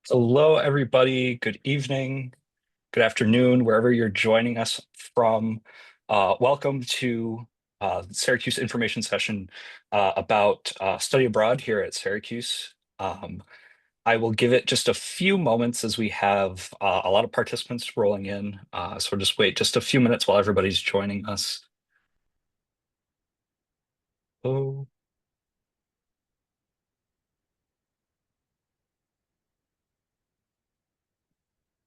Hello, everybody. Good evening, good afternoon, wherever you're joining us from. Welcome to Syracuse information session about study abroad here at Syracuse. I will give it just a few moments as we have a lot of participants rolling in. So just wait just a few minutes while everybody's joining us. Oh.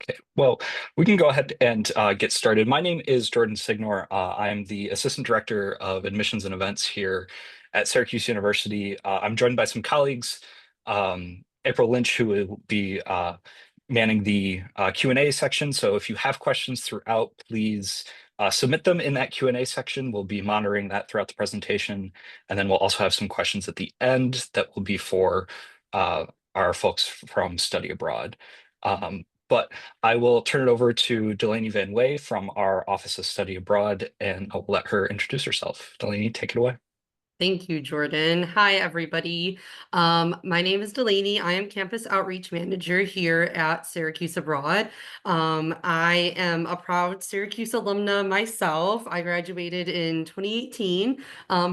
Okay, well, we can go ahead and get started. My name is Jordan Signor. I am the Assistant Director of Admissions and Events here at Syracuse University. I'm joined by some colleagues, April Lynch, who will be manning the Q&A section. So if you have questions throughout, please submit them in that Q&A section. We'll be monitoring that throughout the presentation. And then we'll also have some questions at the end that will be for uh, our folks from Study Abroad. But I will turn it over to Delaney Van Way from our Office of Study Abroad, and I'll let her introduce herself. Delaney, take it away. Thank you, Jordan. Hi, everybody. My name is Delaney. I am Campus Outreach Manager here at Syracuse Abroad. I am a proud Syracuse alumna myself. I graduated in 2018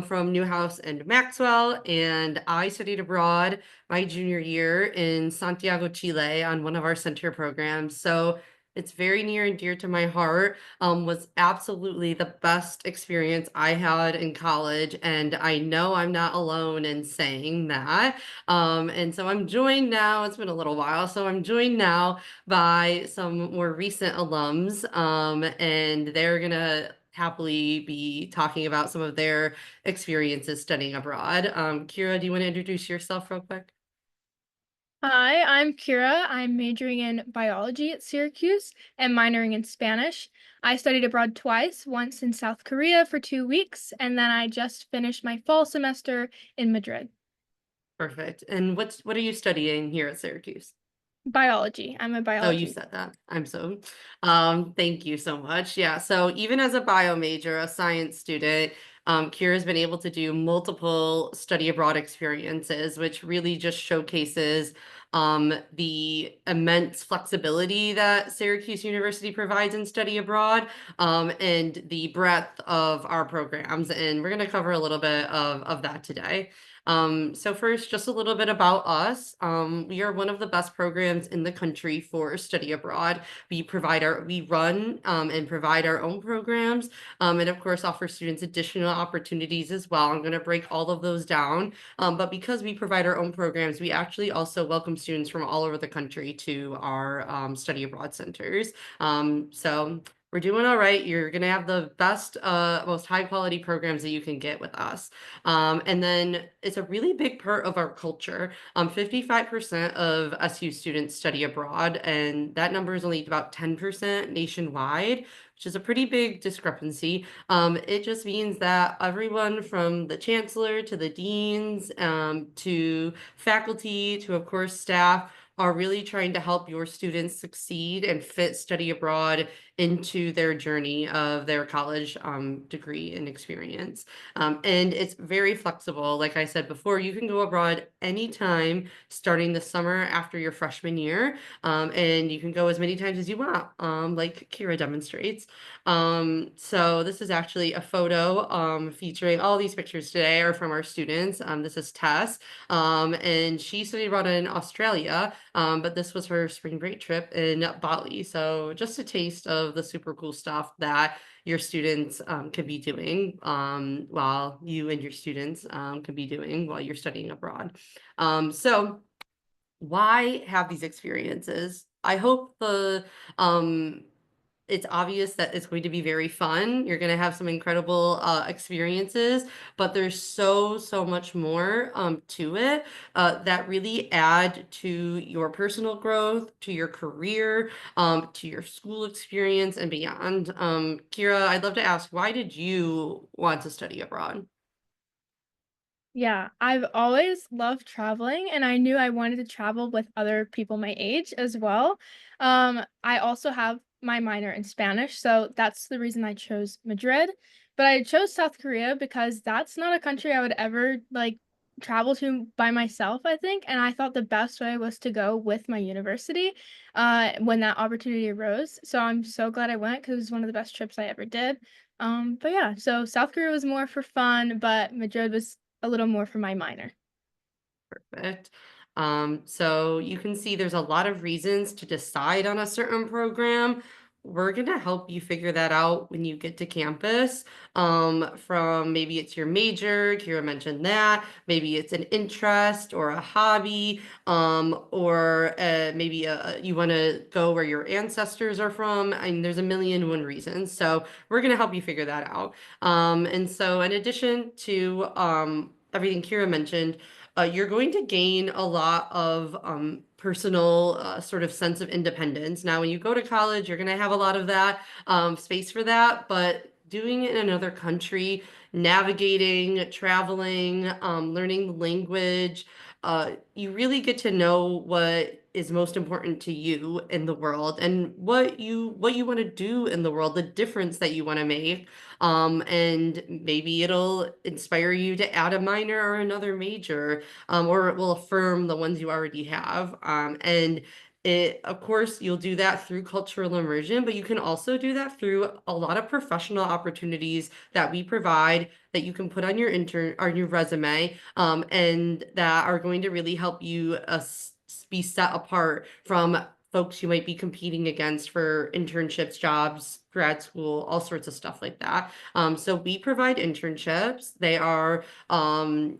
from Newhouse and Maxwell, and I studied abroad my junior year in Santiago, Chile on one of our center programs. So it's very near and dear to my heart. Was absolutely the best experience I had in college. And I know I'm not alone in saying that. And so I'm joined now, it's been a little while, so I'm joined now by some more recent alums, and they're going to happily be talking about some of their experiences studying abroad. Kira, do you want to introduce yourself real quick? Hi, I'm Kira. I'm majoring in biology at Syracuse and minoring in Spanish. I studied abroad twice, once in South Korea for 2 weeks, and then I just finished my fall semester in Madrid. Perfect. And what are you studying here at Syracuse? Biology. I'm a Oh, you biology. said that. Thank you so much. Yeah, so even as a bio major, a science student, Kira has been able to do multiple study abroad experiences, which really just showcases the immense flexibility that Syracuse University provides in study abroad, and the breadth of our programs. And we're going to cover a little bit of that today. So first, just a little bit about us. We are one of the best programs in the country for study abroad. We run and provide our own programs, and of course offer students additional opportunities as well. I'm going to break all of those down. But because we provide our own programs, we actually also welcome students from all over the country to our study abroad centers. So we're doing all right. You're going to have the best, most high quality programs that you can get with us. And then it's a really big part of our culture. 55% of SU students study abroad, and that number is only about 10% nationwide, which is a pretty big discrepancy. It just means that everyone from the chancellor to the deans, to faculty, to of course staff, are really trying to help your students succeed and fit study abroad into their journey of their college degree and experience. And it's very flexible. Like I said before, you can go abroad anytime starting the summer after your freshman year. And you can go as many times as you want, like Kira demonstrates. So this is actually a photo featuring all these pictures today are from our students. This is Tess, and she studied abroad in Australia, but this was her spring break trip in Bali. So just a taste of the super cool stuff that your students can be doing while you and your students can be doing while you're studying abroad. So why have these experiences? I hope it's obvious that it's going to be very fun. You're going to have some incredible experiences, but there's so much more to it that really add to your personal growth, to your career, to your school experience and beyond. Kira, I'd love to ask, why did you want to study abroad? Yeah, I've always loved traveling, and I knew I wanted to travel with other people my age as well. I also have my minor in Spanish, so that's the reason I chose Madrid. But I chose South Korea because that's not a country I would ever like travel to by myself, I think, and I thought the best way was to go with my university when that opportunity arose. So I'm so glad I went because it was one of the best trips I ever did. But yeah, so South Korea was more for fun, but Madrid was a little more for my minor. Perfect. So you can see there's a lot of reasons to decide on a certain program. We're going to help you figure that out when you get to campus. From maybe it's your major, Kira mentioned that, maybe it's an interest or a hobby, or maybe you want to go where your ancestors are from. I mean, there's a million and one reasons. So we're going to help you figure that out. And so in addition to everything Kira mentioned, you're going to gain a lot of personal sort of sense of independence. Now, when you go to college, you're going to have a lot of that space for that, but doing it in another country, navigating, traveling, learning the language, you really get to know what is most important to you in the world and what you want to do in the world, the difference that you want to make. And maybe it'll inspire you to add a minor or another major, or it will affirm the ones you already have. And of course, you'll do that through cultural immersion, but you can also do that through a lot of professional opportunities that we provide that you can put on your resume, and that are going to really help you be set apart from folks you might be competing against for internships, jobs, grad school, all sorts of stuff like that. So we provide internships. They are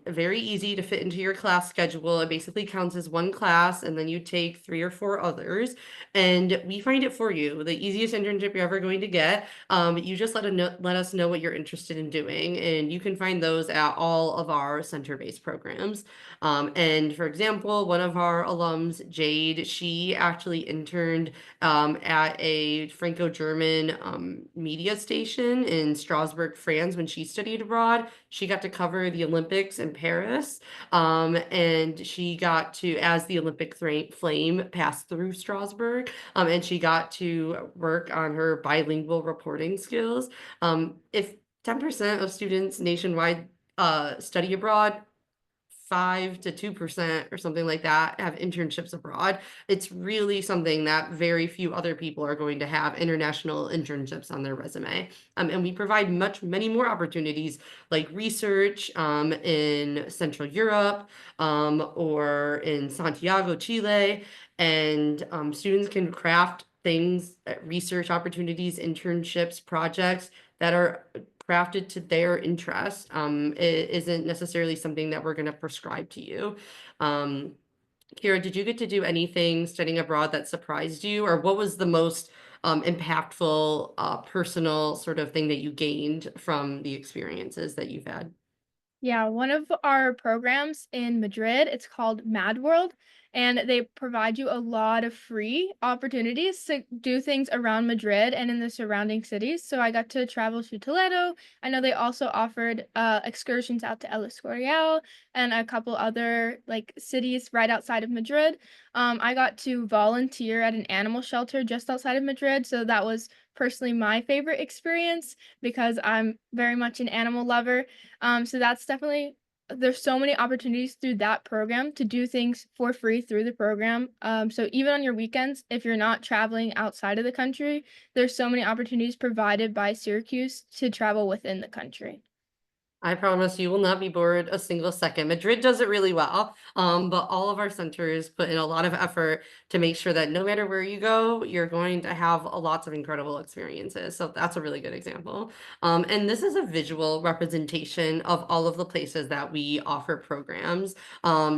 very easy to fit into your class schedule. It basically counts as one class, and then you take 3 or 4 others, and we find it for you. The easiest internship you're ever going to get. You just let us know what you're interested in doing, and you can find those at all of our center-based programs. And for example, one of our alums, Jade, she actually interned at a Franco-German media station in Strasbourg, France, when she studied abroad. She got to cover the Olympics in Paris, and she got to, as the Olympic flame passed through Strasbourg, and she got to work on her bilingual reporting skills. If 10% of students nationwide study abroad, 5 to 2% or something like that have internships abroad. It's really something that very few other people are going to have international internships on their resume. And we provide many more opportunities like research in Central Europe, or in Santiago, Chile. And students can craft things, research opportunities, internships, projects that are crafted to their interest. It isn't necessarily something that we're going to prescribe to you. Kira, did you get to do anything studying abroad that surprised you, or what was the most impactful personal sort of thing that you gained from the experiences that you've had? Yeah, one of our programs in Madrid, it's called Mad World, and they provide you a lot of free opportunities to do things around Madrid and in the surrounding cities. So I got to travel to Toledo. I know they also offered excursions out to El Escorial and a couple other like cities right outside of Madrid. I got to volunteer at an animal shelter just outside of Madrid, so that was personally my favorite experience because I'm very much an animal lover. So that's definitely there's so many opportunities through that program to do things for free through the program. So even on your weekends, if you're not traveling outside of the country, there's so many opportunities provided by Syracuse to travel within the country. I promise you will not be bored a single second. Madrid does it really well, but all of our centers put in a lot of effort to make sure that no matter where you go, you're going to have lots of incredible experiences. So that's a really good example. And this is a visual representation of all of the places that we offer programs.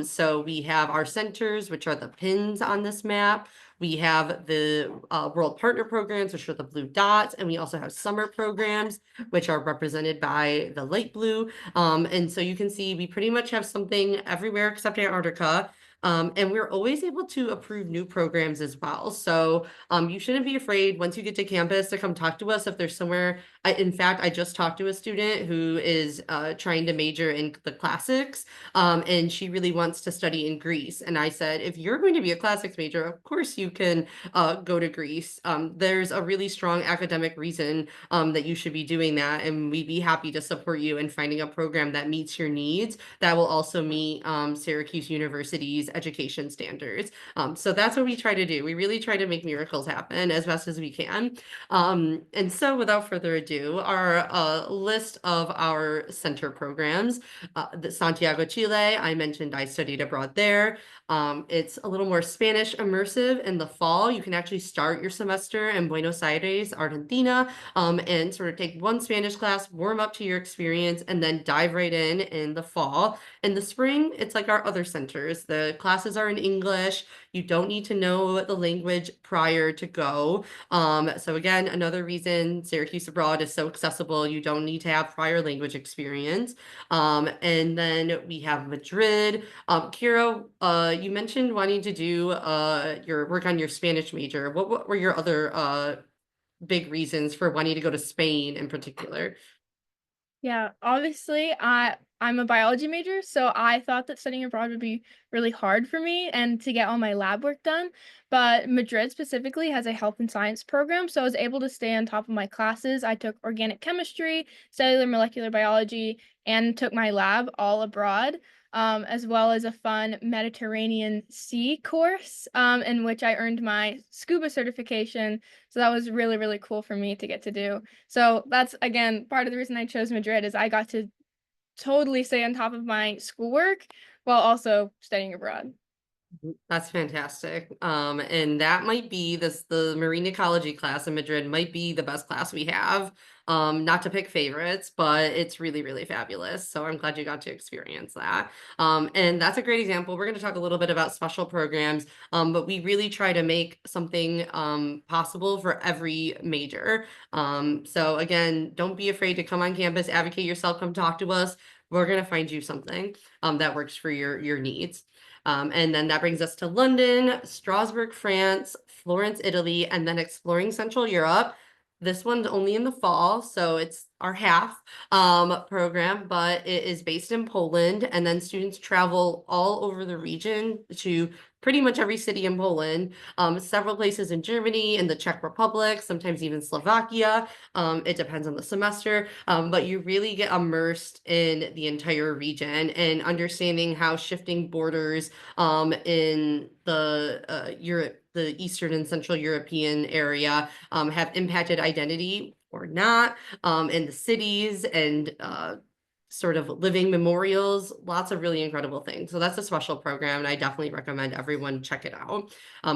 So we have our centers, which are the pins on this map. We have the World Partner Programs, which are the blue dots, and we also have summer programs, which are represented by the light blue. And so you can see we pretty much have something everywhere except Antarctica. And we're always able to approve new programs as well. So you shouldn't be afraid once you get to campus to come talk to us if there's somewhere In fact, I just talked to a student who is trying to major in the classics, and she really wants to study in Greece. And I said, if you're going to be a classics major, of course you can go to Greece. There's a really strong academic reason that you should be doing that, and we'd be happy to support you in finding a program that meets your needs, that will also meet Syracuse University's education standards. So that's what we try to do. We really try to make miracles happen as best as we can. And so without further ado, our list of our center programs, the Santiago, Chile, I mentioned I studied abroad there. It's a little more Spanish immersive in the fall. You can actually start your semester in Buenos Aires, Argentina, and sort of take one Spanish class, warm up to your experience, and then dive right in the fall. In the spring, it's like our other centers. The classes are in English. You don't need to know the language prior to go. So again, another reason Syracuse Abroad is so accessible. You don't need to have prior language experience. And then we have Madrid. Kira, you mentioned wanting to do your work on your Spanish major. What were your other big reasons for wanting to go to Spain in particular? Yeah, obviously, I'm a biology major, so I thought that studying abroad would be really hard for me and to get all my lab work done. But Madrid specifically has a health and science program, so I was able to stay on top of my classes. I took organic chemistry, cellular molecular biology, and took my lab all abroad, as well as a fun Mediterranean Sea course, in which I earned my scuba certification. So that was really, really cool for me to get to do. So that's again part of the reason I chose Madrid is I got to totally stay on top of my schoolwork while also studying abroad. That's fantastic. And that might be the marine ecology class in Madrid might be the best class we have. Not to pick favorites, but it's really, really fabulous. So I'm glad you got to experience that. And that's a great example. We're going to talk a little bit about special programs, but we really try to make something possible for every major. So again, don't be afraid to come on campus, advocate yourself, come talk to us. We're going to find you something that works for your needs. And then that brings us to London, Strasbourg, France, Florence, Italy, and then exploring Central Europe. This one's only in the fall, so it's our half program, but it is based in Poland. And then students travel all over the region to pretty much every city in Poland, several places in Germany, in the Czech Republic, sometimes even Slovakia. It depends on the semester, but you really get immersed in the entire region and understanding how shifting borders in the Europe, the Eastern and Central European area have impacted identity or not, in the cities and sort of living memorials, lots of really incredible things. So that's a special program, and I definitely recommend everyone check it out.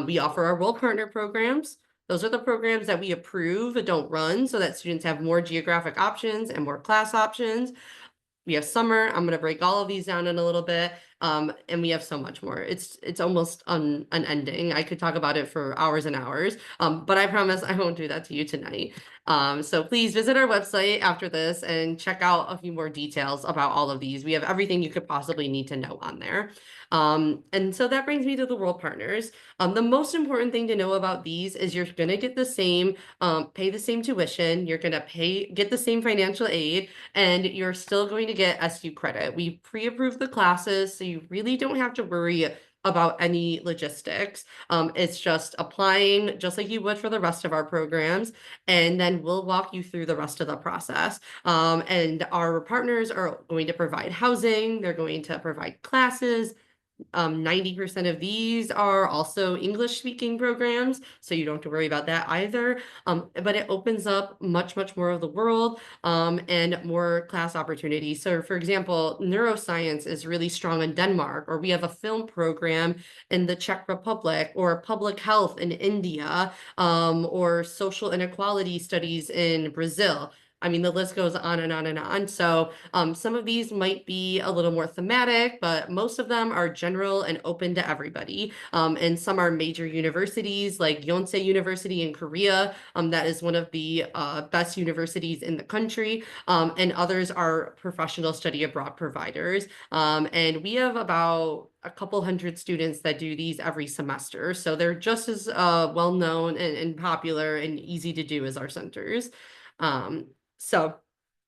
We offer our World Partner programs. Those are the programs that we approve but don't run so that students have more geographic options and more class options. We have summer. I'm going to break all of these down in a little bit. And we have so much more. It's almost unending. I could talk about it for hours and hours, but I promise I won't do that to you tonight. So please visit our website after this and check out a few more details about all of these. We have everything you could possibly need to know on there. And so that brings me to the World Partners. The most important thing to know about these is you're going to get the same, pay the same tuition. You're going to get the same financial aid, and you're still going to get SU credit. We pre-approve the classes, so you really don't have to worry about any logistics. It's just applying just like you would for the rest of our programs, and then we'll walk you through the rest of the process. And our partners are going to provide housing, they're going to provide classes. 90% of these are also English speaking programs, so you don't have to worry about that either. But it opens up much, much more of the world and more class opportunities. So for example, neuroscience is really strong in Denmark, or we have a film program in the Czech Republic, or public health in India, or social inequality studies in Brazil. I mean, the list goes on and on and on. So some of these might be a little more thematic, but most of them are general and open to everybody. And some are major universities like Yonsei University in Korea. That is one of the best universities in the country. And others are professional study abroad providers. And we have about a couple hundred students that do these every semester. So they're just as well known and popular and easy to do as our centers. So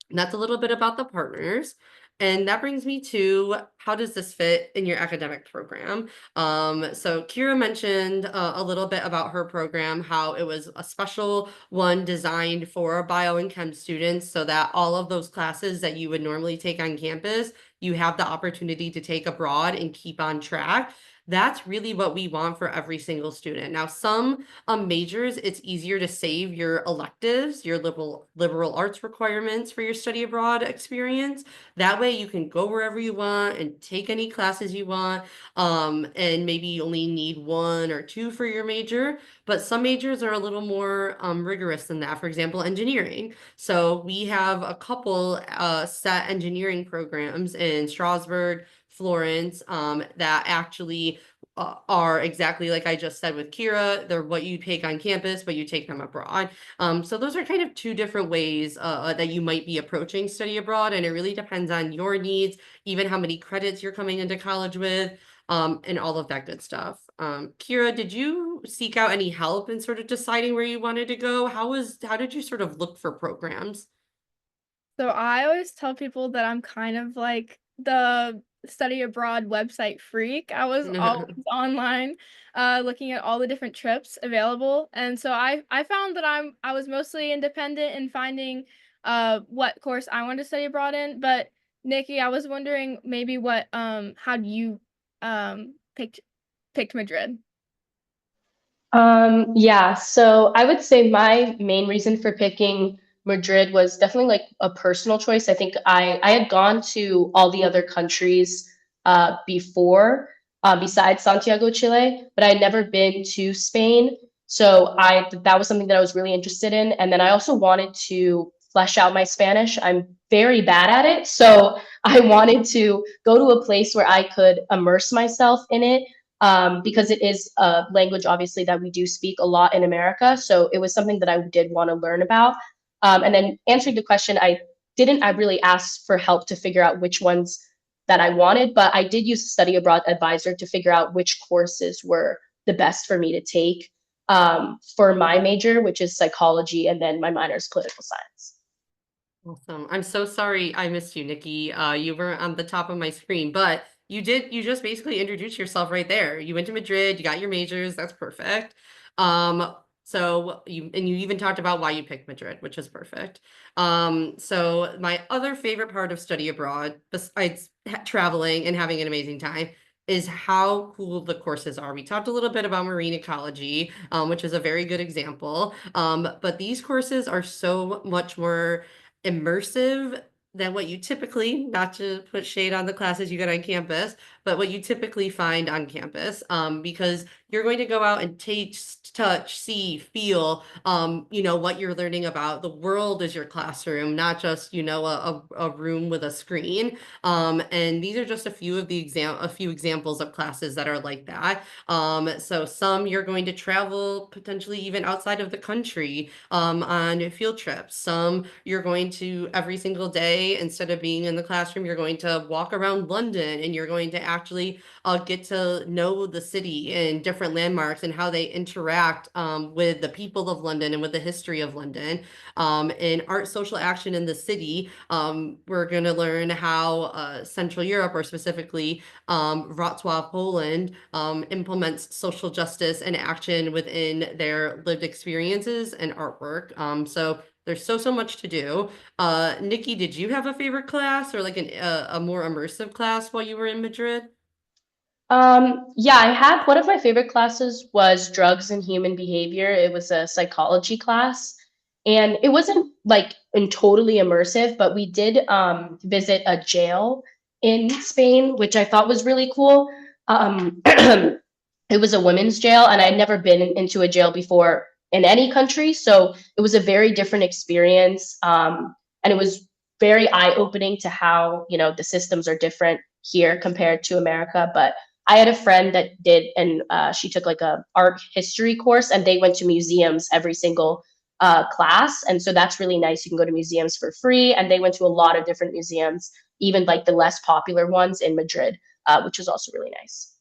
that's a little bit about the partners. And that brings me to how does this fit in your academic program? So Kira mentioned a little bit about her program, how it was a special one designed for bio and chem students so that all of those classes that you would normally take on campus, you have the opportunity to take abroad and keep on track. That's really what we want for every single student. Now, some majors, it's easier to save your electives, your liberal arts requirements for your study abroad experience. That way you can go wherever you want and take any classes you want. And maybe you only need 1 or 2 for your major, but some majors are a little more rigorous than that. For example, engineering. So we have a couple set engineering programs in Strasbourg, Florence, that actually are exactly like I just said with Kira. They're what you take on campus, but you take them abroad. So those are kind of 2 different ways that you might be approaching study abroad, and it really depends on your needs, even how many credits you're coming into college with, and all of that good stuff. Kira, did you seek out any help in sort of deciding where you wanted to go? How did you sort of look for programs? So I always tell people that I'm kind of like the study abroad website freak. I was always online looking at all the different trips available. And so I found that I was mostly independent in finding what course I wanted to study abroad in. But Nikki, I was wondering maybe what how do you picked Madrid? Yeah, so I would say my main reason for picking Madrid was definitely like a personal choice. I think I had gone to all the other countries before, besides Santiago, Chile, but I had never been to Spain. So that was something that I was really interested in. And then I also wanted to flesh out my Spanish. I'm very bad at it, so I wanted to go to a place where I could immerse myself in it, because it is a language, obviously, that we do speak a lot in America. So it was something that I did want to learn about. And then answering the question, I really ask for help to figure out which ones that I wanted, but I did use a study abroad advisor to figure out which courses were the best for me to take for my major, which is psychology, and then my minor is political science. Awesome. I'm so sorry I missed you, Nikki. You were on the top of my screen, but you just basically introduced yourself right there. You went to Madrid, you got your majors, that's perfect. So you even talked about why you picked Madrid, which is perfect. So my other favorite part of study abroad, besides traveling and having an amazing time, is how cool the courses are. We talked a little bit about marine ecology, which is a very good example. But these courses are so much more immersive than what you typically, not to put shade on the classes you get on campus, but what you typically find on campus, because you're going to go out and taste, touch, see, feel, what you're learning about. The world is your classroom, not just, a room with a screen. And these are just a few examples of classes that are like that. So some you're going to travel potentially even outside of the country, on field trips. Some you're going to every single day, instead of being in the classroom, you're going to walk around London and you're going to actually get to know the city and different landmarks and how they interact with the people of London and with the history of London. In art social action in the city, we're going to learn how Central Europe, or specifically Wrocław, Poland, implements social justice and action within their lived experiences and artwork. So there's so much to do. Nikki, did you have a favorite class, or like a more immersive class while you were in Madrid? Yeah, I had one of my favorite classes was drugs and human behavior. It was a psychology class, and it wasn't like totally immersive, but we did visit a jail in Spain, which I thought was really cool. It was a women's jail, and I'd never been into a jail before in any country, so it was a very different experience, and it was very eye-opening to how the systems are different here compared to America. But I had a friend that did, and she took like a art history course, and they went to museums every single class, and so that's really nice. You can go to museums for free, and they went to a lot of different museums, even like the less popular ones in Madrid, which was also really nice.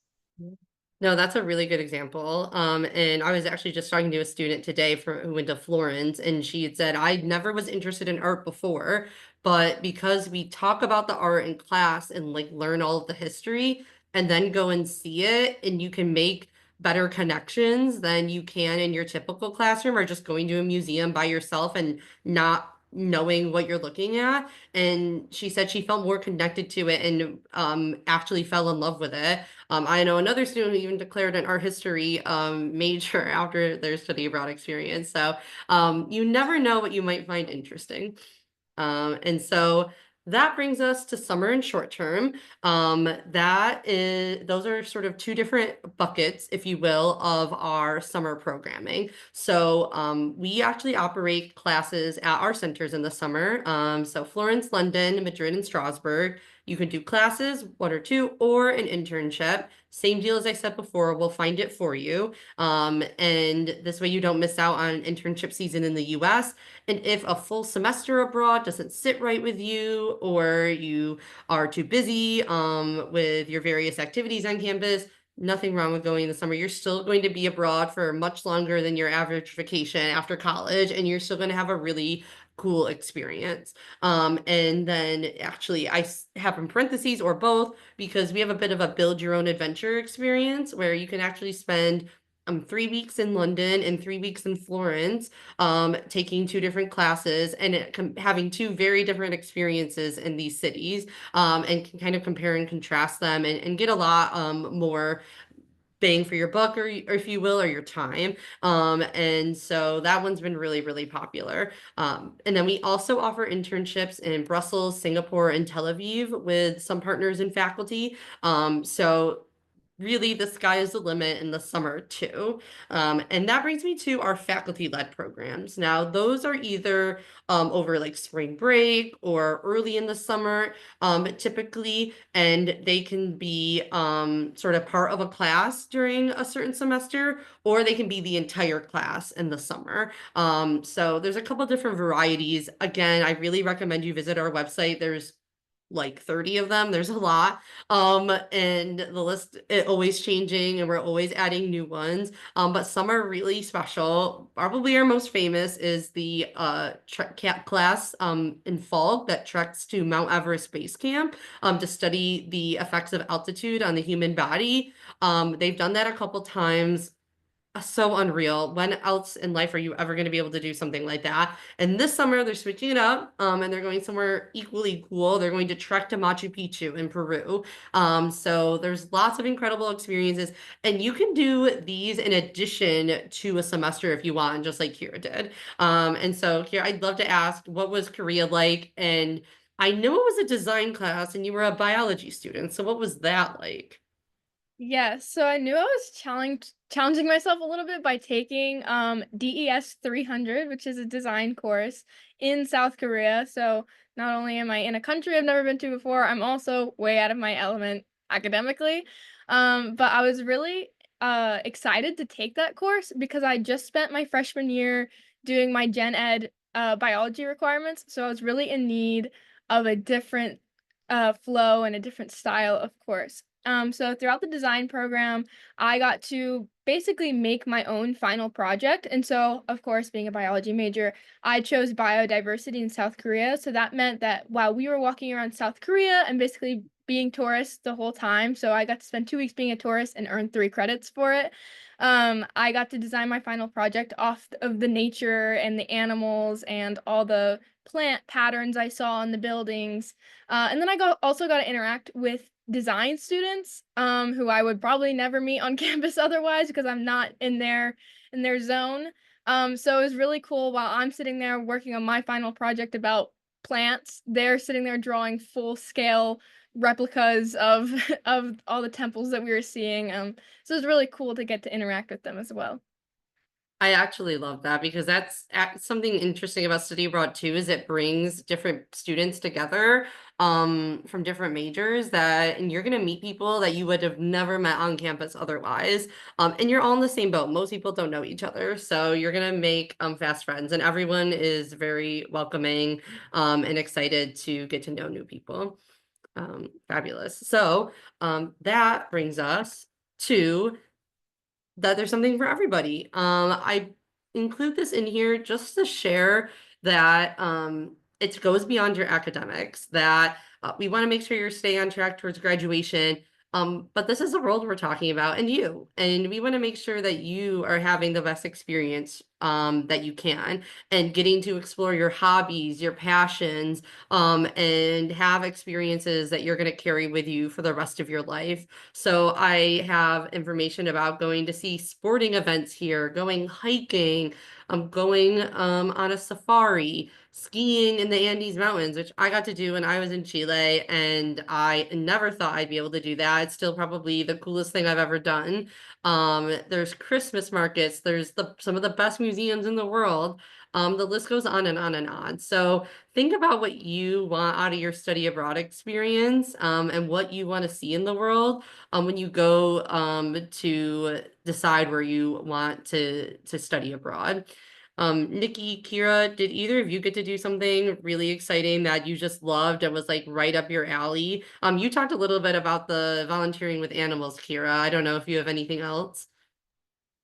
No, that's a really good example. And I was actually just talking to a student today who went to Florence, and she had said, I never was interested in art before, but because we talk about the art in class and like learn all of the history and then go and see it, and you can make better connections than you can in your typical classroom or just going to a museum by yourself and not knowing what you're looking at. And she said she felt more connected to it and actually fell in love with it. I know another student who even declared an art history major after their study abroad experience. So you never know what you might find interesting. And so that brings us to summer and short term. Those are sort of two different buckets, if you will, of our summer programming. So we actually operate classes at our centers in the summer. So Florence, London, Madrid, and Strasbourg. You can do classes, one or two, or an internship. Same deal as I said before, we'll find it for you. And this way you don't miss out on internship season in the US. And if a full semester abroad doesn't sit right with you, or you are too busy with your various activities on campus, nothing wrong with going in the summer. You're still going to be abroad for much longer than your average vacation after college, and you're still going to have a really cool experience. And then actually have in parentheses or both, because we have a bit of a build your own adventure experience where you can actually spend 3 weeks in London and 3 weeks in Florence, taking two different classes and having two very different experiences in these cities, and can kind of compare and contrast them and get a lot more bang for your buck, or if you will, or your time. And so that one's been really, really popular. And then we also offer internships in Brussels, Singapore, and Tel Aviv with some partners and faculty. So really the sky is the limit in the summer too. And that brings me to our faculty-led programs. Now, those are either over like spring break or early in the summer, typically, and they can be sort of part of a class during a certain semester, or they can be the entire class in the summer. So there's a couple different varieties. Again, I really recommend you visit our website. There's like 30 of them. There's a lot. And the list is always changing, and we're always adding new ones. But some are really special. Probably our most famous is the trek class in fall that treks to Mount Everest Base Camp to study the effects of altitude on the human body. They've done that a couple times. So unreal. When else in life are you ever going to be able to do something like that? And this summer they're switching it up, and they're going somewhere equally cool. They're going to trek to Machu Picchu in Peru. So there's lots of incredible experiences, and you can do these in addition to a semester if you want, just like Kira did. And so Kira, I'd love to ask, what was Korea like? And I know it was a design class, and you were a biology student. So what was that like? Yeah, so I knew I was challenging myself a little bit by taking DES 300, which is a design course in South Korea. So not only am I in a country I've never been to before, I'm also way out of my element academically. But I was really excited to take that course because I just spent my freshman year doing my gen ed biology requirements. So I was really in need of a different flow and a different style of course. So throughout the design program, I got to basically make my own final project. And so, of course, being a biology major, I chose biodiversity in South Korea. So that meant that while we were walking around South Korea and basically being tourists the whole time, so I got to spend 2 weeks being a tourist and earn 3 credits for it. I got to design my final project off of the nature and the animals and all the plant patterns I saw in the buildings. And then also got to interact with design students who I would probably never meet on campus otherwise because I'm not in their zone. So it was really cool while I'm sitting there working on my final project about plants, they're sitting there drawing full scale replicas of of all the temples that we were seeing. So it was really cool to get to interact with them as well. I actually love that because that's something interesting about study abroad too, is it brings different students together from different majors and you're going to meet people that you would have never met on campus otherwise. And you're all in the same boat. Most people don't know each other. So you're going to make fast friends, and everyone is very welcoming and excited to get to know new people. Fabulous. So that brings us to that there's something for everybody. I include this in here just to share that it goes beyond your academics, that we want to make sure you're staying on track towards graduation. But this is the world we're talking about and we want to make sure that you are having the best experience that you can and getting to explore your hobbies, your passions, and have experiences that you're going to carry with you for the rest of your life. So I have information about going to see sporting events here, going hiking, going on a safari, skiing in the Andes Mountains, which I got to do when I was in Chile, and I never thought I'd be able to do that. It's still probably the coolest thing I've ever done. There's Christmas markets, there's some of the best museums in the world. The list goes on and on and on. So think about what you want out of your study abroad experience, and what you want to see in the world when you go to decide where you want to study abroad. Nikki, Kira, did either of you get to do something really exciting that you just loved and was like right up your alley? You talked a little bit about the volunteering with animals, Kira. I don't know if you have anything else.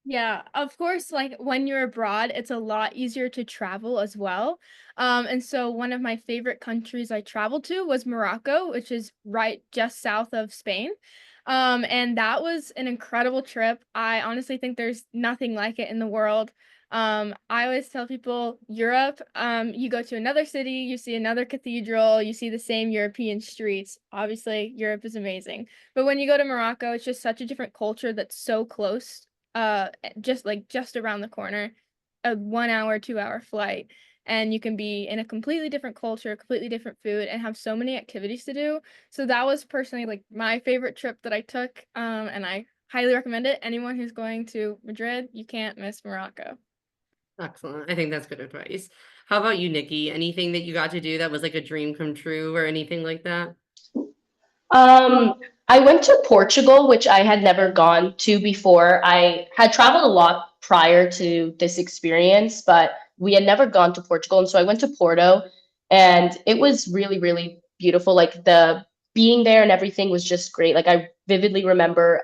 Yeah, of course, like when you're abroad, it's a lot easier to travel as well. And so one of my favorite countries I traveled to was Morocco, which is right just south of Spain. And that was an incredible trip. I honestly think there's nothing like it in the world. I always tell people Europe, you go to another city, you see another cathedral, you see the same European streets. Obviously, Europe is amazing. But when you go to Morocco, it's just such a different culture that's so close, just around the corner, a 1 hour, 2 hour flight, and you can be in a completely different culture, completely different food, and have so many activities to do. So that was personally like my favorite trip that I took, and I highly recommend it. Anyone who's going to Madrid, you can't miss Morocco. Excellent. I think that's good advice. How about you, Nikki? Anything that you got to do that was like a dream come true or anything like that? Um, I went to Portugal, which I had never gone to before. I had traveled a lot prior to this experience, but we had never gone to Portugal. And so I went to Porto, and it was really, really beautiful. Like the being there and everything was just great. Like I vividly remember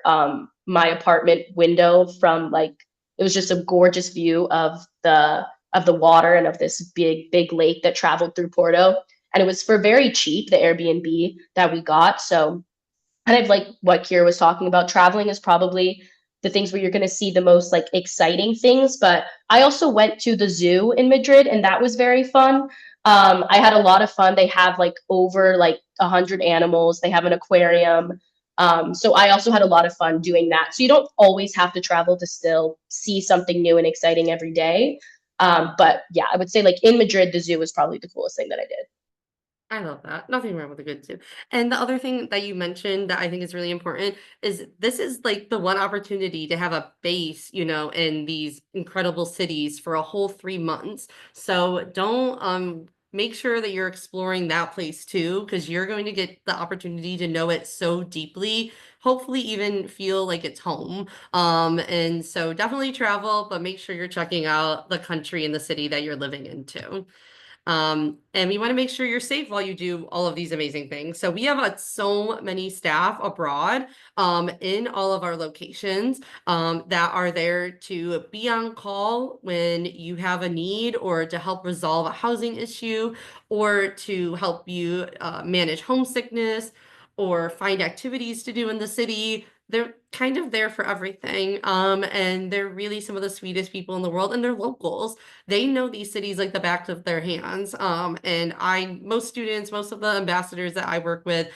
my apartment window from like it was just a gorgeous view of the water and of this big, big lake that traveled through Porto, and it was for very cheap, the Airbnb that we got. So kind of like what Kira was talking about, traveling is probably the things where you're going to see the most like exciting things. But I also went to the zoo in Madrid, and that was very fun. I had a lot of fun. They have like over like 100 animals. They have an aquarium. So I also had a lot of fun doing that. So you don't always have to travel to still see something new and exciting every day. But yeah, I would say like in Madrid, the zoo was probably the coolest thing that I did. I love that. Nothing wrong with a good zoo. And the other thing that you mentioned that I think is really important is this is like the one opportunity to have a base, in these incredible cities for a whole 3 months. So don't make sure that you're exploring that place too, because you're going to get the opportunity to know it so deeply, hopefully even feel like it's home. And so definitely travel, but make sure you're checking out the country and the city that you're living into. And we want to make sure you're safe while you do all of these amazing things. So we have so many staff abroad in all of our locations that are there to be on call when you have a need or to help resolve a housing issue or to help you manage homesickness or find activities to do in the city. They're kind of there for everything. And they're really some of the sweetest people in the world, and they're locals. They know these cities like the back of their hands. And most students, most of the ambassadors that I work with,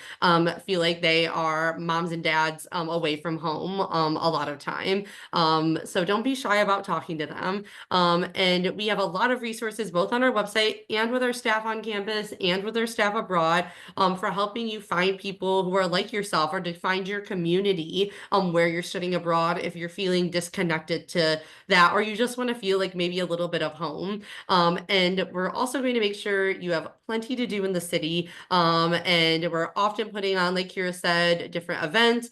feel like they are moms and dads away from home a lot of time. So don't be shy about talking to them. And we have a lot of resources both on our website and with our staff on campus and with our staff abroad for helping you find people who are like yourself or to find your community where you're studying abroad if you're feeling disconnected to that, or you just want to feel like maybe a little bit of home. And we're also going to make sure you have plenty to do in the city. And we're often putting on, like Kira said, different events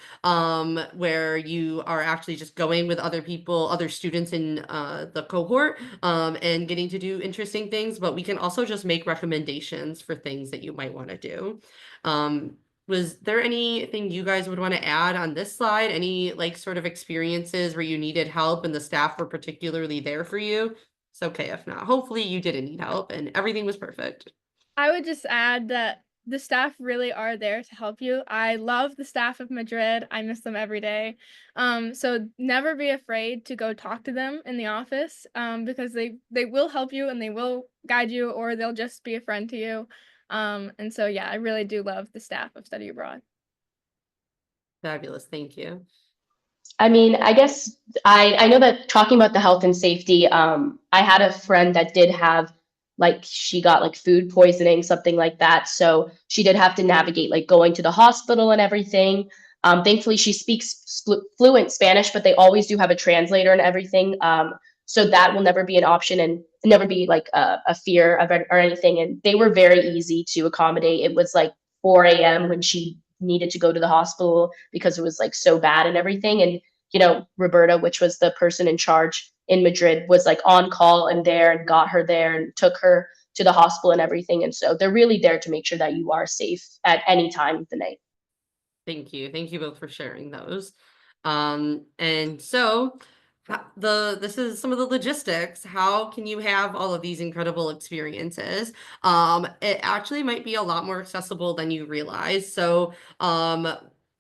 where you are actually just going with other people, other students in the cohort, and getting to do interesting things. But we can also just make recommendations for things that you might want to do. was there anything you guys would want to add on this slide? Any like sort of experiences where you needed help and the staff were particularly there for you? It's okay if not. Hopefully you didn't need help and everything was perfect. I would just add that the staff really are there to help you. I love the staff of Madrid. I miss them every day. So never be afraid to go talk to them in the office, because they will help you and they will guide you, or they'll just be a friend to you. And so yeah, I really do love the staff of Study Abroad. Fabulous. Thank you. I mean, I guess I know that talking about the health and safety, I had a friend that did have like she got like food poisoning, something like that. So she did have to navigate like going to the hospital and everything. Thankfully, she speaks fluent Spanish, but they always do have a translator and everything. So that will never be an option and never be like a fear of it or anything. And they were very easy to accommodate. It was like 4 a.m. when she needed to go to the hospital because it was like so bad and everything. And you know, Roberta, which was the person in charge in Madrid, was like on call and there and got her there and took her to the hospital and everything. And so they're really there to make sure that you are safe at any time of the night. Thank you. Thank you both for sharing those. And so this is some of the logistics. How can you have all of these incredible experiences? It actually might be a lot more accessible than you realize. So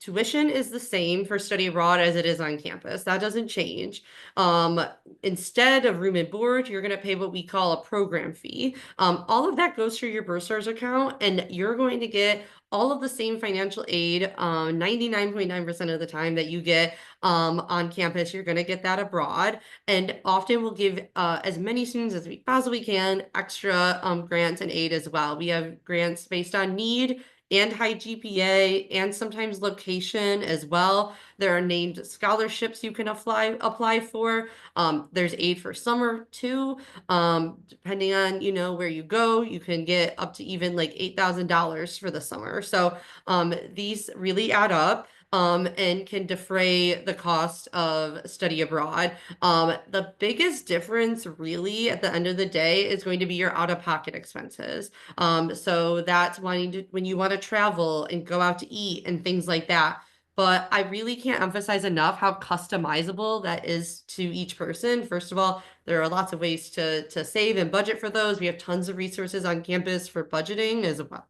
tuition is the same for study abroad as it is on campus. That doesn't change. Instead of room and board, you're going to pay what we call a program fee. All of that goes through your Bursars account, and you're going to get all of the same financial aid 99.9% of the time that you get on campus. You're going to get that abroad, and often we'll give as many students as we possibly can extra grants and aid as well. We have grants based on need and high GPA and sometimes location as well. There are named scholarships you can apply for. There's aid for summer too. Depending on, you know, where you go, you can get up to even like $8,000 for the summer. So these really add up. And can defray the cost of study abroad. The biggest difference really at the end of the day is going to be your out-of-pocket expenses. So that's when you want to travel and go out to eat and things like that. But I really can't emphasize enough how customizable that is to each person. First of all, there are lots of ways to save and budget for those. We have tons of resources on campus for budgeting as well.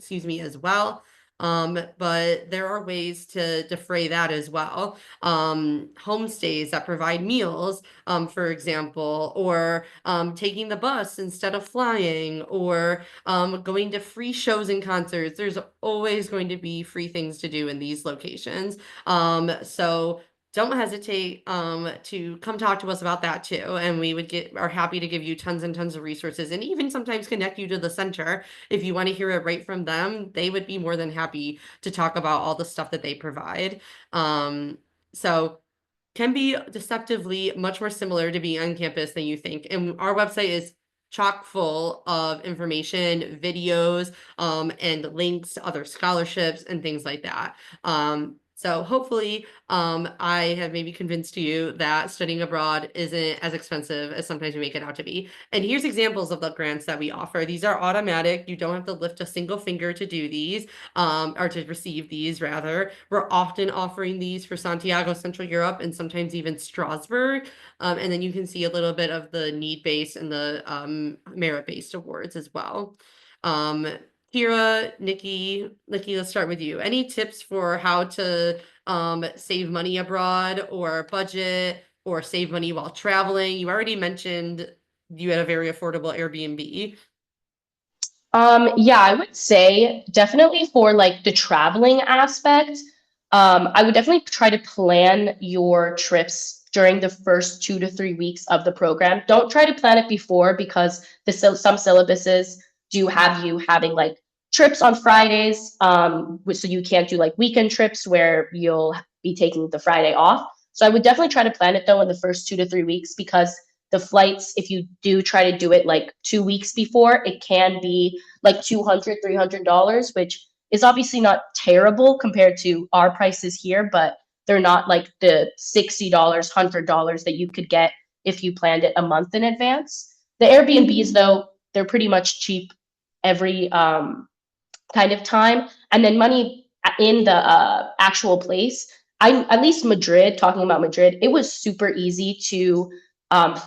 As well. But there are ways to defray that as well. Homestays that provide meals, for example, or taking the bus instead of flying, or going to free shows and concerts. There's always going to be free things to do in these locations. So don't hesitate to come talk to us about that too. And we are happy to give you tons and tons of resources, and even sometimes connect you to the center. If you want to hear it right from them, they would be more than happy to talk about all the stuff that they provide. So can be deceptively much more similar to being on campus than you think. And our website is chock full of information, videos, and links to other scholarships and things like that. So hopefully I have maybe convinced you that studying abroad isn't as expensive as sometimes we make it out to be. And here's examples of the grants that we offer. These are automatic. You don't have to lift a single finger to do these, or to receive these rather. We're often offering these for Santiago, Central Europe, and sometimes even Strasbourg. And then you can see a little bit of the need-based and the merit-based awards as well. Kira, Nikki, let's start with you. Any tips for how to save money abroad, or budget, or save money while traveling? You already mentioned you had a very affordable Airbnb. Yeah, I would say definitely for like the traveling aspect, I would definitely try to plan your trips during the first 2 to 3 weeks of the program. Don't try to plan it before, because some syllabuses do have you having like trips on Fridays, so you can't do like weekend trips where you'll be taking the Friday off. So I would definitely try to plan it though in the first 2 to 3 weeks, because the flights, if you do try to do it like 2 weeks before, it can be like $200, $300, which is obviously not terrible compared to our prices here, but they're not like the $60, $100 that you could get if you planned it a month in advance. The Airbnbs, though, they're pretty much cheap every kind of time. And then money in the actual place. At least Madrid, talking about Madrid, it was super easy to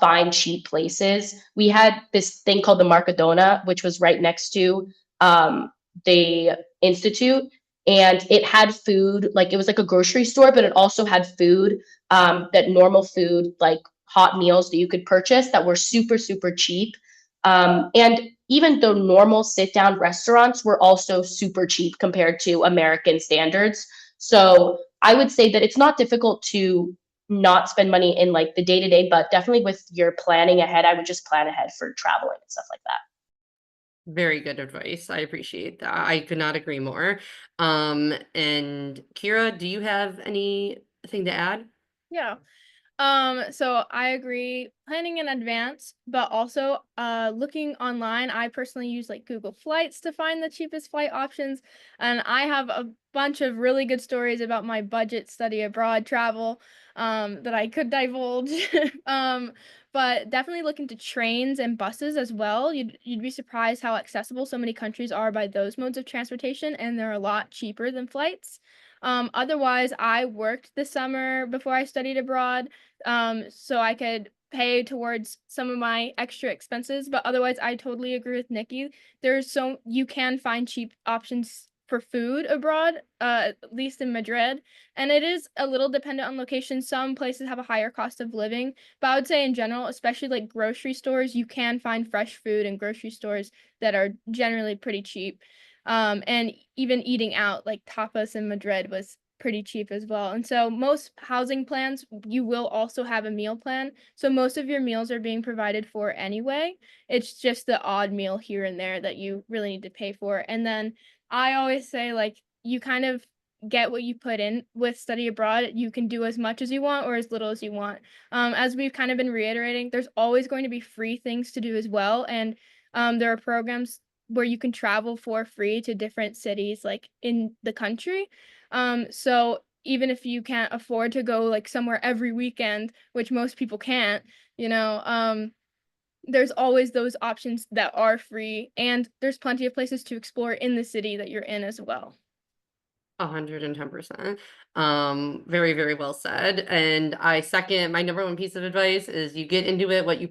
find cheap places. We had this thing called the Mercadona, which was right next to the institute, and it had food. Like, it was like a grocery store, but it also had food, that normal food, like hot meals that you could purchase that were super, super cheap. And even though normal sit down restaurants were also super cheap compared to American standards. So I would say that it's not difficult to not spend money in like the day to day, but definitely with your planning ahead, I would just plan ahead for traveling and stuff like that. Very good advice. I appreciate that. I could not agree more. And Kira, do you have anything to add? Yeah. So I agree, planning in advance, but also looking online. I personally use like Google Flights to find the cheapest flight options, and I have a bunch of really good stories about my budget study abroad travel that I could divulge. But definitely look into trains and buses as well. You'd be surprised how accessible so many countries are by those modes of transportation, and they're a lot cheaper than flights. Otherwise, I worked this summer before I studied abroad, so I could pay towards some of my extra expenses. But otherwise, I totally agree with Nikki. You can find cheap options for food abroad, at least in Madrid, and it is a little dependent on location. Some places have a higher cost of living, but I would say in general, especially like grocery stores, you can find fresh food in grocery stores that are generally pretty cheap. And even eating out, like tapas in Madrid was pretty cheap as well. And so most housing plans, you will also have a meal plan. So most of your meals are being provided for anyway. It's just the odd meal here and there that you really need to pay for. And then I always say, like, you kind of get what you put in with study abroad. You can do as much as you want or as little as you want. As we've kind of been reiterating, there's always going to be free things to do as well. And there are programs where you can travel for free to different cities like in the country. So even if you can't afford to go like somewhere every weekend, which most people can't, there's always those options that are free, and there's plenty of places to explore in the city that you're in as well. 110%. Very, very well said. And I second, my number one piece of advice is you get into it what you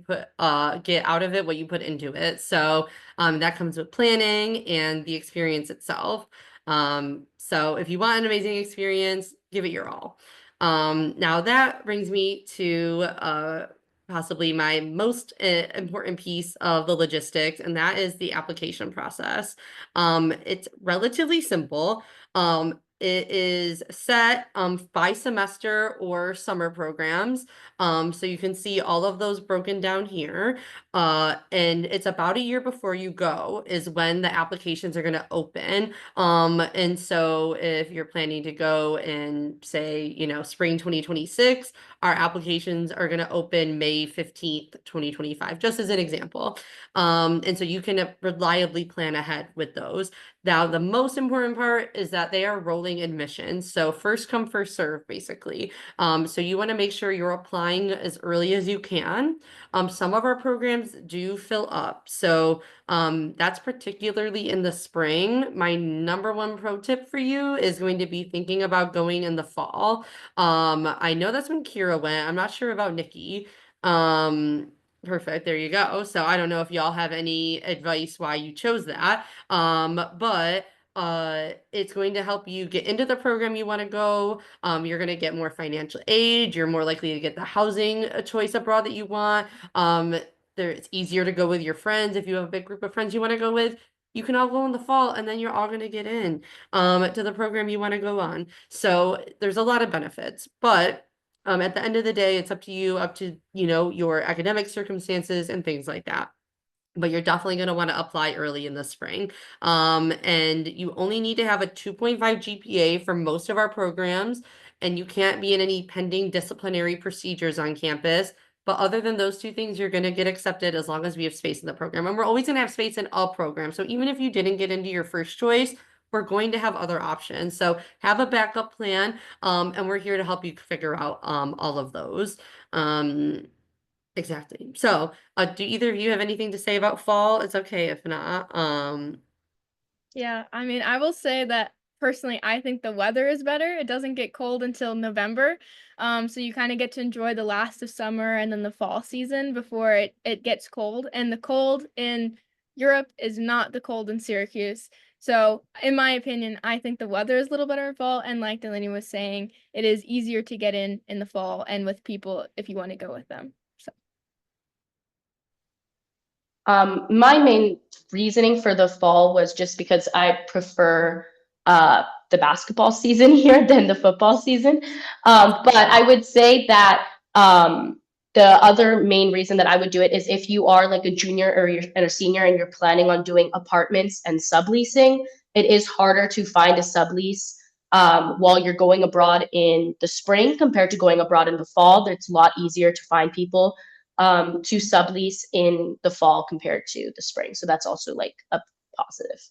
get out of it what you put into it. So that comes with planning and the experience itself. So if you want an amazing experience, give it your all. Now that brings me to possibly my most important piece of the logistics, and that is the application process. It's relatively simple. It is set by semester or summer programs. So you can see all of those broken down here. And it's about a year before you go is when the applications are going to open. And so if you're planning to go in, say, spring 2026, our applications are going to open May 15th, 2025, just as an example. And so you can reliably plan ahead with those. Now, the most important part is that they are rolling admissions. So first come, first serve, basically. So you want to make sure you're applying as early as you can. Some of our programs do fill up. So that's particularly in the spring. My number one pro tip for you is going to be thinking about going in the fall. I know that's when Kira went. I'm not sure about Nikki. Perfect. There you go. So I don't know if y'all have any advice why you chose that. But it's going to help you get into the program you want to go. You're going to get more financial aid. You're more likely to get the housing choice abroad that you want. It's easier to go with your friends. If you have a big group of friends you want to go with, you can all go in the fall, and then you're all going to get in to the program you want to go on. So there's a lot of benefits, but at the end of the day, it's up to you, your academic circumstances and things like that. But you're definitely going to want to apply early in the spring. And you only need to have a 2.5 GPA for most of our programs, and you can't be in any pending disciplinary procedures on campus. But other than those two things, you're going to get accepted as long as we have space in the program. And we're always going to have space in all programs. So even if you didn't get into your first choice, we're going to have other options. So have a backup plan, and we're here to help you figure out all of those. Exactly. So, do either of you have anything to say about fall? It's okay if not. Yeah, I mean, I will say that personally, I think the weather is better. It doesn't get cold until November. So you kind of get to enjoy the last of summer and then the fall season before it gets cold. And the cold in Europe is not the cold in Syracuse. So in my opinion, I think the weather is a little better in fall. And like Delaney was saying, it is easier to get in the fall and with people if you want to go with them. So. My main reasoning for the fall was just because I prefer the basketball season here than the football season. But I would say that the other main reason that I would do it is if you are like a junior or you're and a senior and you're planning on doing apartments and subleasing, it is harder to find a sublease while you're going abroad in the spring compared to going abroad in the fall. It's a lot easier to find people to sublease in the fall compared to the spring. So that's also like a positive.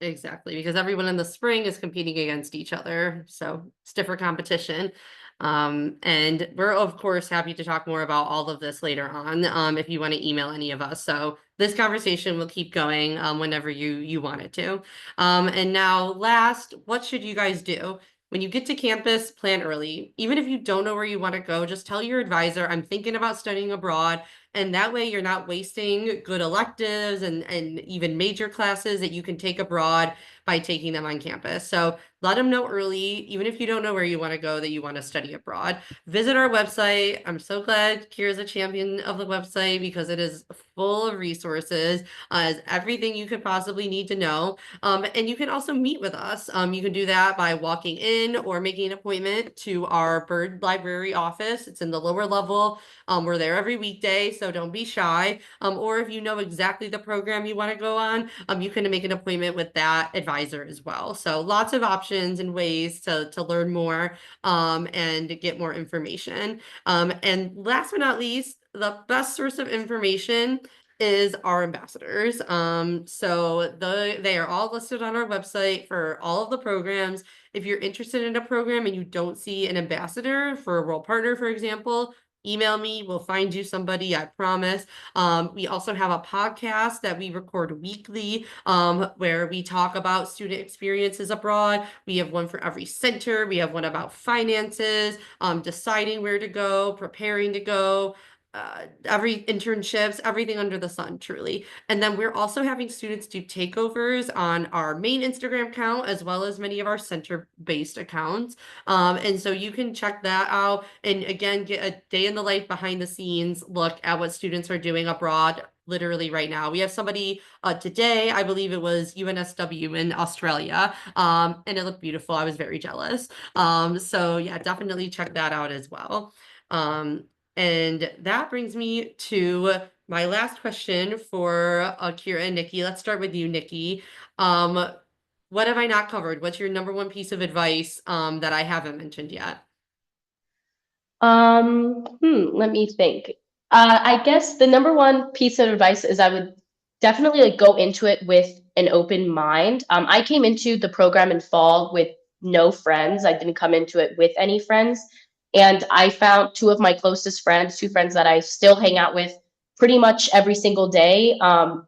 Exactly, because everyone in the spring is competing against each other, so it's different competition. And we're of course happy to talk more about all of this later on, if you want to email any of us. So this conversation will keep going whenever you want it to. And now last, what should you guys do? When you get to campus, plan early. Even if you don't know where you want to go, just tell your advisor, I'm thinking about studying abroad. And that way you're not wasting good electives and even major classes that you can take abroad by taking them on campus. So let them know early, even if you don't know where you want to go, that you want to study abroad. Visit our website. I'm so glad Kira's a champion of the website because it is full of resources, as everything you could possibly need to know. And you can also meet with us. You can do that by walking in or making an appointment to our Bird Library office. It's in the lower level. We're there every weekday, so don't be shy. Or if you know exactly the program you want to go on, you can make an appointment with that advisor as well. So lots of options and ways to learn more and get more information. And last but not least, the best source of information is our ambassadors. So they are all listed on our website for all of the programs. If you're interested in a program and you don't see an ambassador for a World Partner, for example, email me, we'll find you somebody, I promise. We also have a podcast that we record weekly, where we talk about student experiences abroad. We have one for every center. We have one about finances, deciding where to go, preparing to go, every internships, everything under the sun, truly. And then we're also having students do takeovers on our main Instagram account, as well as many of our center-based accounts. And so you can check that out and again, get a day in the life behind the scenes look at what students are doing abroad literally right now. We have somebody today, I believe it was UNSW in Australia, and it looked beautiful. I was very jealous. So yeah, definitely check that out as well. And that brings me to my last question for Kira and Nikki. Let's start with you, Nikki. What have I not covered? What's your number one piece of advice that I haven't mentioned yet? Let me think. I guess the number one piece of advice is I would definitely like go into it with an open mind. I came into the program in fall with no friends. I didn't come into it with any friends. And I found two of my closest friends, two friends that I still hang out with pretty much every single day.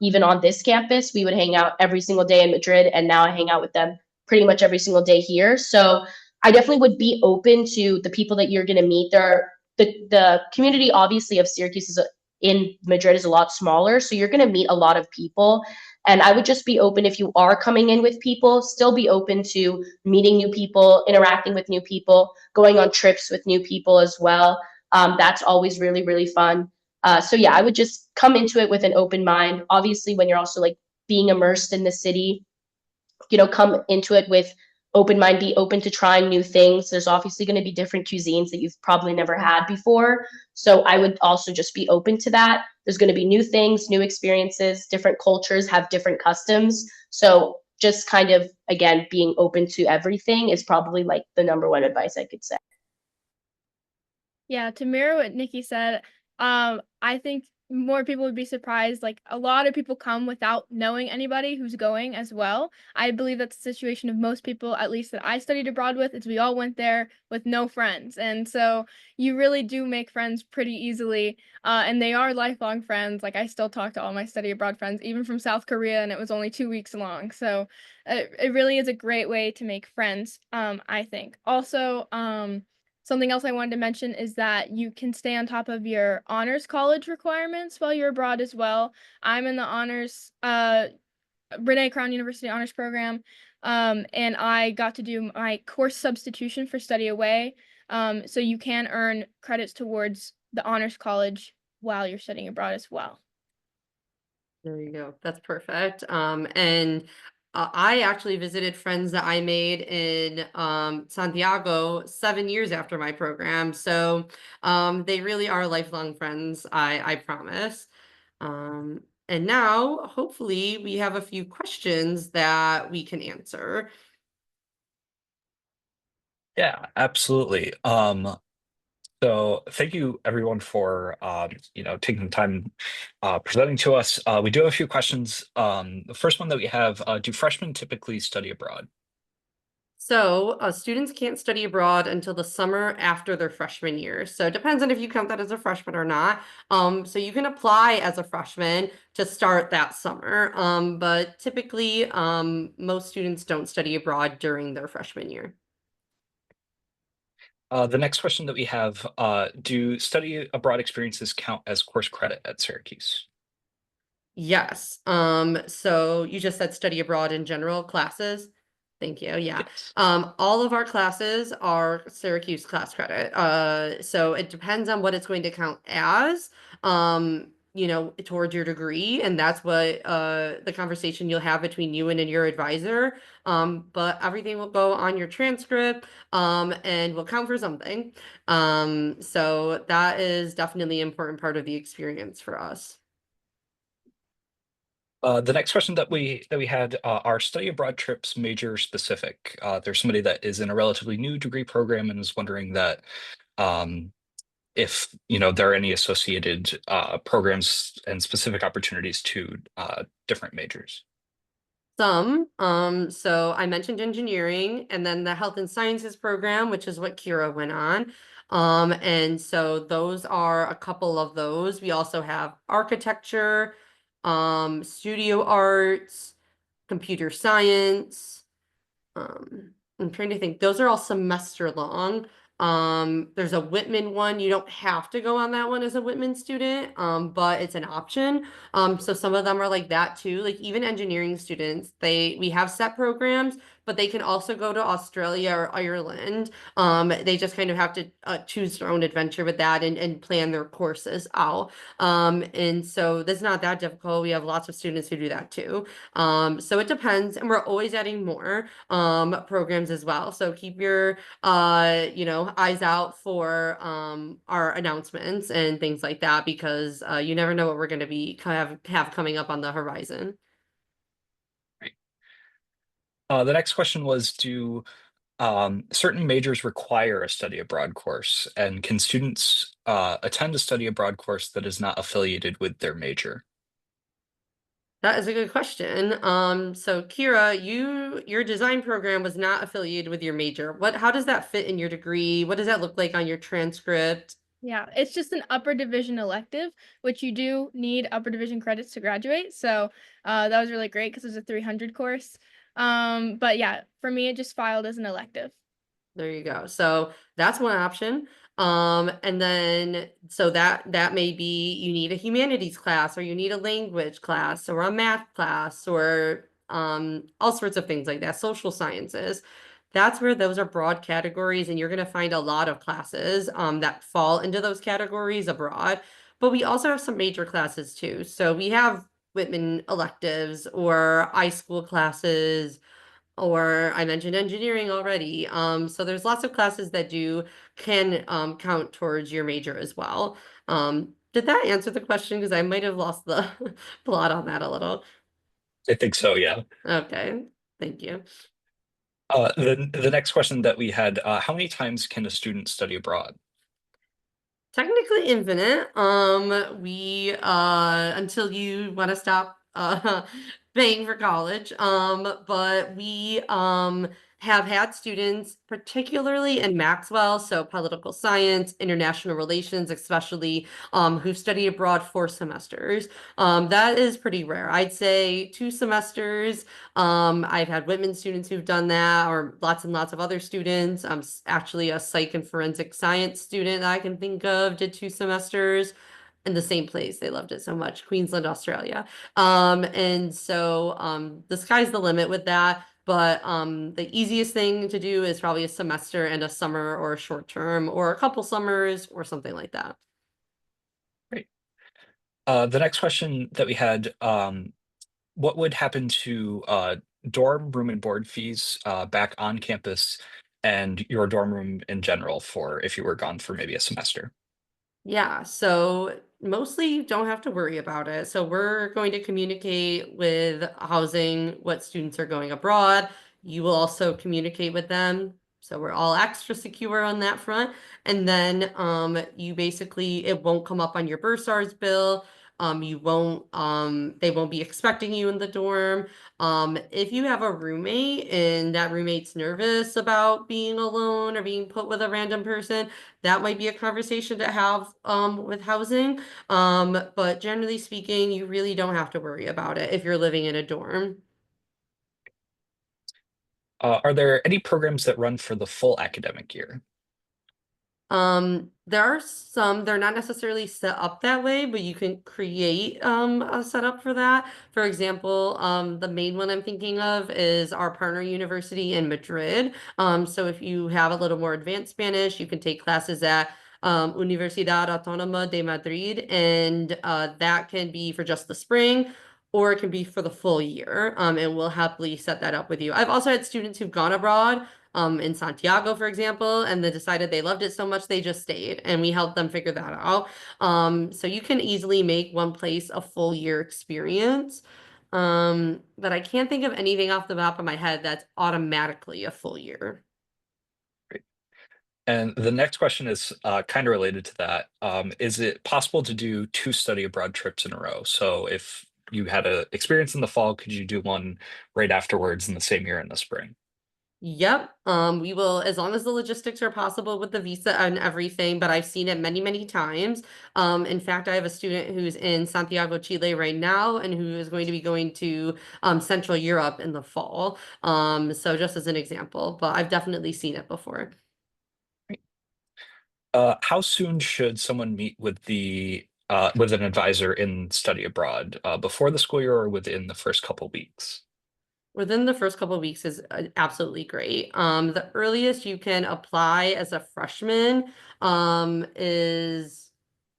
Even on this campus, we would hang out every single day in Madrid, and now I hang out with them pretty much every single day here. So I definitely would be open to the people that you're going to meet. There are the community obviously of Syracuse in Madrid is a lot smaller, so you're going to meet a lot of people. And I would just be open if you are coming in with people, still be open to meeting new people, interacting with new people, going on trips with new people as well. That's always really, really fun. So yeah, I would just come into it with an open mind. Obviously, when you're also like being immersed in the city, come into it with open mind, be open to trying new things. There's obviously going to be different cuisines that you've probably never had before. So I would also just be open to that. There's going to be new things, new experiences, different cultures have different customs. So just kind of, again, being open to everything is probably like the number one advice I could say. Yeah, to mirror what Nikki said, I think more people would be surprised. Like a lot of people come without knowing anybody who's going as well. I believe that's the situation of most people, at least that I studied abroad with, is we all went there with no friends. And so you really do make friends pretty easily. And they are lifelong friends. Like I still talk to all my study abroad friends, even from South Korea, and it was only 2 weeks long. So it really is a great way to make friends, I think. Also, something else I wanted to mention is that you can stay on top of your honors college requirements while you're abroad as well. I'm in the honors, Brene Crown University honors program, and I got to do my course substitution for study away. So you can earn credits towards the honors college while you're studying abroad as well. There you go. That's perfect. And I actually visited friends that I made in Santiago 7 years after my program. So they really are lifelong friends, I promise. And now, hopefully, we have a few questions that we can answer. Yeah, absolutely. So thank you everyone for taking the time presenting to us. We do have a few questions. The first one that we have, do freshmen typically study abroad? So students can't study abroad until the summer after their freshman year. So it depends on if you count that as a freshman or not. So you can apply as a freshman to start that summer. But typically, most students don't study abroad during their freshman year. The next question that we have, do study abroad experiences count as course credit at Syracuse? Yes. So you just said study abroad in general classes. Thank you. Yeah. Yes. All of our classes are Syracuse class credit. So it depends on what it's going to count as, towards your degree. And that's what the conversation you'll have between you and your advisor. But everything will go on your transcript, and will count for something. So that is definitely an important part of the experience for us. The next question that we had, are study abroad trips major specific? There's somebody that is in a relatively new degree program and is wondering that um, if there are any associated programs and specific opportunities to different majors. Some, so I mentioned engineering and then the health and sciences program, which is what Kira went on. And so those are a couple of those. We also have architecture, studio arts, computer science. I'm trying to think. Those are all semester long. There's a Whitman one. You don't have to go on that one as a Whitman student, but it's an option. So some of them are like that too. Like even engineering students, we have set programs, but they can also go to Australia or Ireland. They just kind of have to choose their own adventure with that and plan their courses out. And so that's not that difficult. We have lots of students who do that too. So it depends, and we're always adding more programs as well. So keep your eyes out for our announcements and things like that, because you never know what we're going to be have coming up on the horizon. Right. The next question was, do certain majors require a study abroad course, and can students attend a study abroad course that is not affiliated with their major? That is a good question. So Kira, your design program was not affiliated with your major. How does that fit in your degree? What does that look like on your transcript? Yeah, it's just an upper division elective, which you do need upper division credits to graduate. So that was really great because it's a 300 course. But yeah, for me, it just filed as an elective. There you go. So that's one option. And then so that may be you need a humanities class, or you need a language class, or a math class, or all sorts of things like that, social sciences. That's where those are broad categories, and you're going to find a lot of classes that fall into those categories abroad. But we also have some major classes too. So we have Whitman electives or iSchool classes, or I mentioned engineering already. So there's lots of classes that can count towards your major as well. Did that answer the question? Because I might have lost the plot on that a little. I think so, yeah. Okay, thank you. The next question that we had, how many times can a student study abroad? Technically infinite. We until you want to stop paying for college. But we have had students, particularly in Maxwell, so political science, international relations, especially who study abroad for semesters. That is pretty rare. I'd say 2 semesters. I've had Whitman students who've done that, or lots and lots of other students. Actually a psych and forensic science student that I can think of did 2 semesters in the same place. They loved it so much, Queensland, Australia. And so the sky's the limit with that. But the easiest thing to do is probably a semester and a summer or a short term or a couple summers or something like that. Great. The next question that we had, what would happen to dorm room and board fees back on campus and your dorm room in general for if you were gone for maybe a semester? Yeah, so mostly you don't have to worry about it. So we're going to communicate with housing what students are going abroad. You will also communicate with them. So we're all extra secure on that front. And then you basically it won't come up on your bursar's bill. You won't they won't be expecting you in the dorm. If you have a roommate and that roommate's nervous about being alone or being put with a random person, that might be a conversation to have with housing. But generally speaking, you really don't have to worry about it if you're living in a dorm. Are there any programs that run for the full academic year? There are some, they're not necessarily set up that way, but you can create a setup for that. For example, the main one I'm thinking of is our partner university in Madrid. So if you have a little more advanced Spanish, you can take classes at Universidad Autónoma de Madrid, and that can be for just the spring. Or it can be for the full year, and we'll happily set that up with you. I've also had students who've gone abroad in Santiago, for example, and they decided they loved it so much they just stayed, and we helped them figure that out. So you can easily make one place a full year experience. But I can't think of anything off the top of my head that's automatically a full year. Great. And the next question is kind of related to that. Is it possible to do 2 study abroad trips in a row? So if you had a experience in the fall, could you do one right afterwards in the same year in the spring? Yep. We will, as long as the logistics are possible with the visa and everything, but I've seen it many, many times. In fact, I have a student who's in Santiago, Chile right now, and who is going to be going to Central Europe in the fall. So just as an example, but I've definitely seen it before. How soon should someone meet with the with an advisor in study abroad? Before the school year or within the first couple weeks? Within the first couple of weeks is absolutely great. The earliest you can apply as a freshman is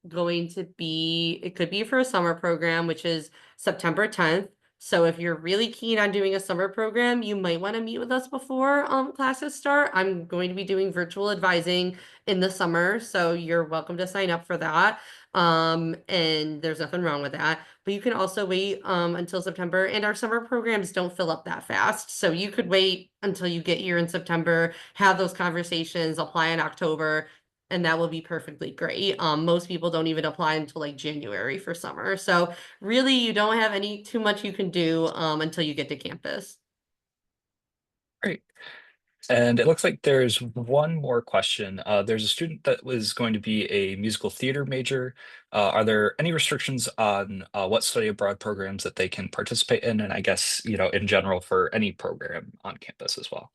going to be, it could be for a summer program, which is September 10th. So if you're really keen on doing a summer program, you might want to meet with us before classes start. I'm going to be doing virtual advising in the summer, so you're welcome to sign up for that. And there's nothing wrong with that. But you can also wait until September, and our summer programs don't fill up that fast. So you could wait until you get here in September, have those conversations, apply in October, and that will be perfectly great. Most people don't even apply until like January for summer. So really you don't have any too much you can do until you get to campus. Great. And it looks like there's one more question. There's a student that was going to be a musical theater major. Are there any restrictions on what study abroad programs that they can participate in? And I guess, in general for any program on campus as well.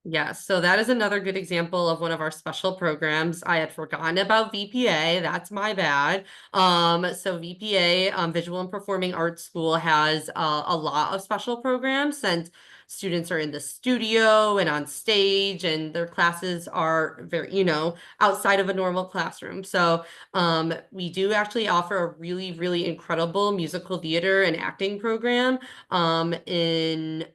Yes, so that is another good example of one of our special programs. I had forgotten about VPA. That's my bad. So VPA, Visual and Performing Arts School, has a lot of special programs since students are in the studio and on stage, and their classes are very, outside of a normal classroom. So we do actually offer a really, really incredible musical theater and acting program in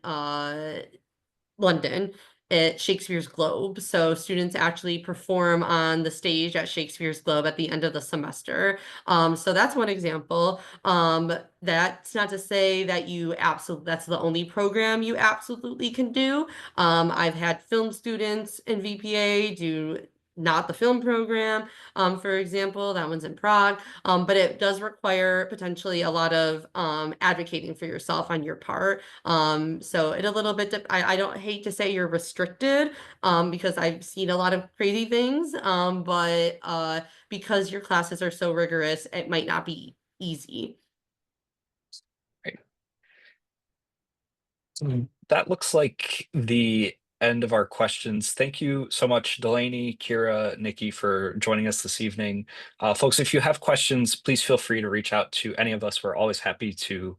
London at Shakespeare's Globe. So students actually perform on the stage at Shakespeare's Globe at the end of the semester. So that's one example. That's not to say that that's the only program you absolutely can do. I've had film students in VPA do not the film program, for example. That one's in Prague. But it does require potentially a lot of advocating for yourself on your part. So it a little bit, I don't hate to say you're restricted, because I've seen a lot of crazy things, but because your classes are so rigorous, it might not be easy. Right. That looks like the end of our questions. Thank you so much, Delaney, Kira, Nikki, for joining us this evening. Folks, if you have questions, please feel free to reach out to any of us. We're always happy to,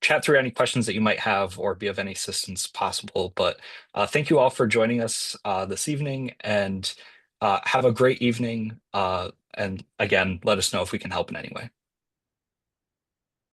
chat through any questions that you might have or be of any assistance possible. But thank you all for joining us this evening, and have a great evening. And again, let us know if we can help in any way.